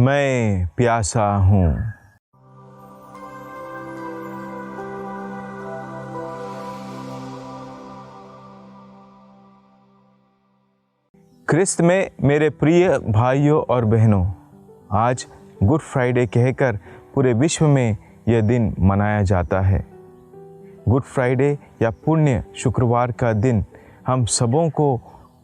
मैं प्यासा हूँ। क्रिस्त में मेरे प्रिय भाइयों और बहनों, आज गुड फ्राइडे कहकर पूरे विश्व में यह दिन मनाया जाता है। गुड फ्राइडे या पुण्य शुक्रवार का दिन हम सबों को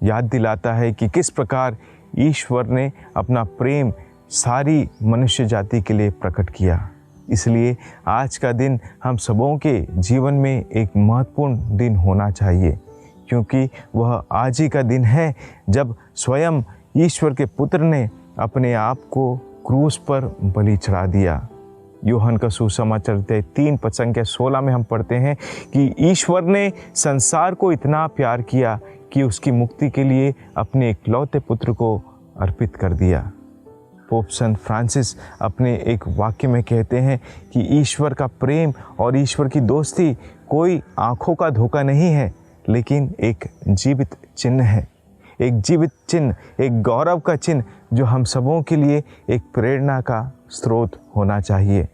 याद दिलाता है कि किस प्रकार ईश्वर ने अपना प्रेम सारी मनुष्य जाति के लिए प्रकट किया। इसलिए आज का दिन हम सबों के जीवन में एक महत्वपूर्ण दिन होना चाहिए, क्योंकि वह आज ही का दिन है जब स्वयं ईश्वर के पुत्र ने अपने आप को क्रूस पर बलि चढ़ा दिया। यूहन्ना का सुसमाचार 3 पद संख्या 16 में हम पढ़ते हैं कि ईश्वर ने संसार को इतना प्यार किया कि उसकी मुक्ति के लिए अपने इकलौते पुत्र को अर्पित कर दिया। पोप संत फ्रांसिस अपने एक वाक्य में कहते हैं कि ईश्वर का प्रेम और ईश्वर की दोस्ती कोई आँखों का धोखा नहीं है, लेकिन एक जीवित चिन्ह है। एक जीवित चिन्ह, एक गौरव का चिन्ह जो हम सबों के लिए एक प्रेरणा का स्रोत होना चाहिए।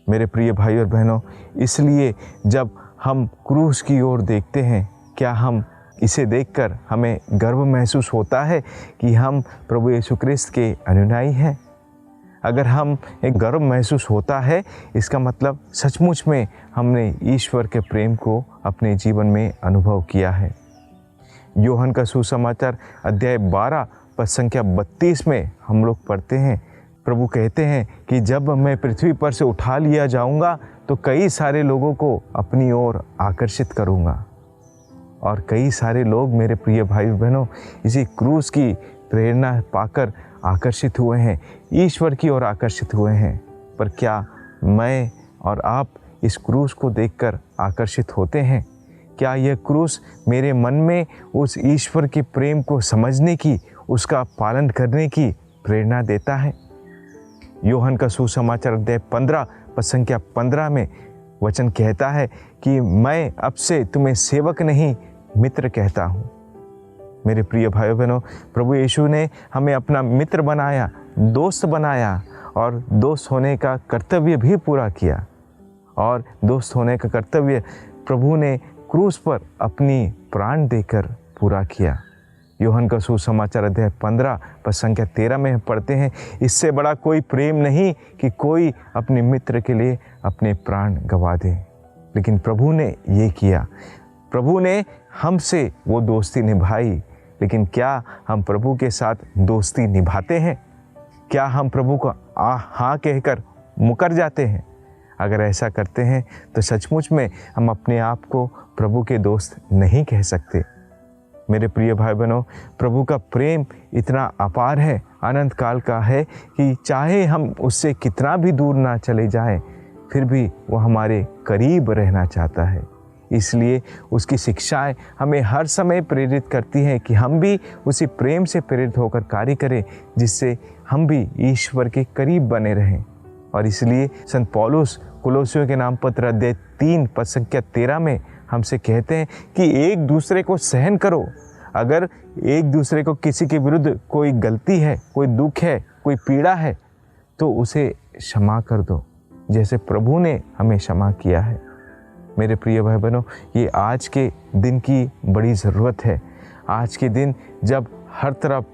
मेरे प्रिय भाई और बहनों, इसलिए जब हम क्रूस की ओर देखते हैं, क्या हम इसे देखकर हमें गर्व महसूस होता है कि हम प्रभु यीशु क्रिस्त के अनुयायी हैं? अगर हम एक गर्व महसूस होता है, इसका मतलब सचमुच में हमने ईश्वर के प्रेम को अपने जीवन में अनुभव किया है। यूहन्ना का सुसमाचार अध्याय 12 पद संख्या 32 में हम लोग पढ़ते हैं, प्रभु कहते हैं कि जब मैं पृथ्वी पर से उठा लिया जाऊंगा तो कई सारे लोगों को अपनी ओर आकर्षित करूंगा। और कई सारे लोग, मेरे प्रिय भाई बहनों, इसी क्रूस की प्रेरणा पाकर आकर्षित हुए हैं, ईश्वर की ओर आकर्षित हुए हैं। पर क्या मैं और आप इस क्रूस को देखकर आकर्षित होते हैं? क्या यह क्रूस मेरे मन में उस ईश्वर के प्रेम को समझने की, उसका पालन करने की प्रेरणा देता है? यूहन्ना का सुसमाचार अध्याय 15 पद संख्या 15 में वचन कहता है कि मैं अब से तुम्हें सेवक नहीं मित्र कहता हूँ। मेरे प्रिय भाइयों बहनों, प्रभु यीशु ने हमें अपना मित्र बनाया, दोस्त बनाया और दोस्त होने का कर्तव्य भी पूरा किया। और दोस्त होने का कर्तव्य प्रभु ने क्रूस पर अपनी प्राण देकर पूरा किया। यूहन्ना का सुसमाचार अध्याय 15 पद संख्या 13 में पढ़ते हैं, इससे बड़ा कोई प्रेम नहीं कि कोई अपने मित्र के लिए अपने प्राण गंवा दे। लेकिन प्रभु ने ये किया, प्रभु ने हमसे वो दोस्ती निभाई। लेकिन क्या हम प्रभु के साथ दोस्ती निभाते हैं? क्या हम प्रभु को हाँ कहकर मुकर जाते हैं? अगर ऐसा करते हैं तो सचमुच में हम अपने आप को प्रभु के दोस्त नहीं कह सकते। मेरे प्रिय भाई बहनों, प्रभु का प्रेम इतना अपार है, अनंत काल का है कि चाहे हम उससे कितना भी दूर ना चले जाएं, फिर भी वो हमारे करीब रहना चाहता है। इसलिए उसकी शिक्षाएं हमें हर समय प्रेरित करती हैं कि हम भी उसी प्रेम से प्रेरित होकर कार्य करें, जिससे हम भी ईश्वर के करीब बने रहें। और इसलिए संत पौलुस कुलोसियों के नाम पत्र अध्याय 3 पद संख्या 13 में हमसे कहते हैं कि एक दूसरे को सहन करो। अगर एक दूसरे को किसी के विरुद्ध कोई गलती है, कोई दुख है, कोई पीड़ा है, तो उसे क्षमा कर दो, जैसे प्रभु ने हमें क्षमा किया है। मेरे प्रिय भाई बहनों, ये आज के दिन की बड़ी ज़रूरत है। आज के दिन जब हर तरफ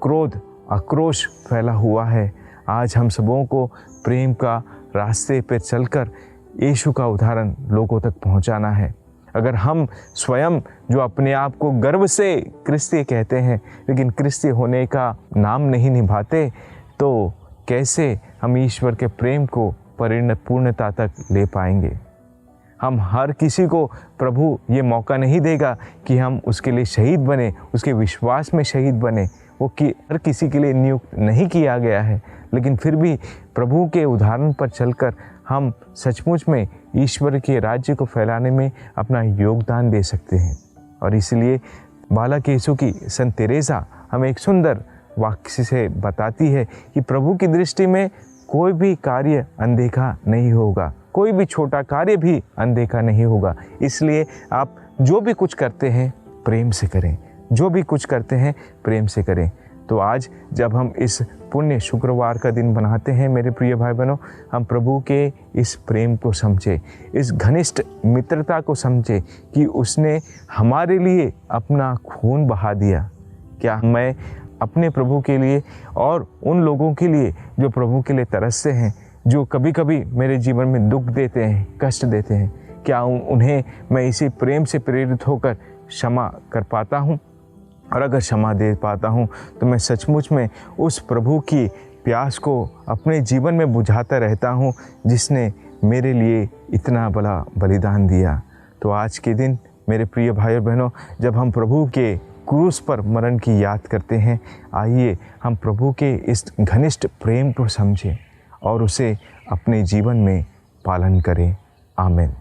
क्रोध, आक्रोश फैला हुआ है, आज हम सबों को प्रेम का रास्ते पर चलकर यीशु का उदाहरण लोगों तक पहुंचाना है। अगर हम स्वयं जो अपने आप को गर्व से क्रिस्ती कहते हैं, लेकिन क्रिस्ती होने का नाम नहीं निभाते, तो कैसे हम ईश्वर के प्रेम को पूर्णता तक ले पाएंगे? हम हर किसी को प्रभु ये मौका नहीं देगा कि हम उसके लिए शहीद बने, उसके विश्वास में शहीद बने। वो हर किसी के लिए नियुक्त नहीं किया गया है, लेकिन फिर भी प्रभु के उदाहरण पर चलकर हम सचमुच में ईश्वर के राज्य को फैलाने में अपना योगदान दे सकते हैं। और इसलिए बालक यीशु की संत तेरेसा हमें एक सुंदर वाक्य से बताती है कि प्रभु की दृष्टि में कोई भी कार्य अनदेखा नहीं होगा, कोई भी छोटा कार्य भी अनदेखा नहीं होगा। इसलिए आप जो भी कुछ करते हैं प्रेम से करें, जो भी कुछ करते हैं प्रेम से करें। तो आज जब हम इस पुण्य शुक्रवार का दिन बनाते हैं मेरे प्रिय भाई बहनों, हम प्रभु के इस प्रेम को समझे, इस घनिष्ठ मित्रता को समझे कि उसने हमारे लिए अपना खून बहा दिया। क्या मैं अपने प्रभु के लिए और उन लोगों के लिए जो प्रभु के लिए तरसते हैं, जो कभी कभी मेरे जीवन में दुख देते हैं, कष्ट देते हैं, क्या उन्हें मैं इसी प्रेम से प्रेरित होकर क्षमा कर पाता हूँ? और अगर क्षमा दे पाता हूँ तो मैं सचमुच में उस प्रभु की प्यास को अपने जीवन में बुझाता रहता हूँ जिसने मेरे लिए इतना बड़ा बलिदान दिया। तो आज के दिन मेरे प्रिय भाई और बहनों, जब हम प्रभु के क्रूस पर मरण की याद करते हैं, आइए हम प्रभु के इस घनिष्ठ प्रेम को समझें और उसे अपने जीवन में पालन करें। आमीन।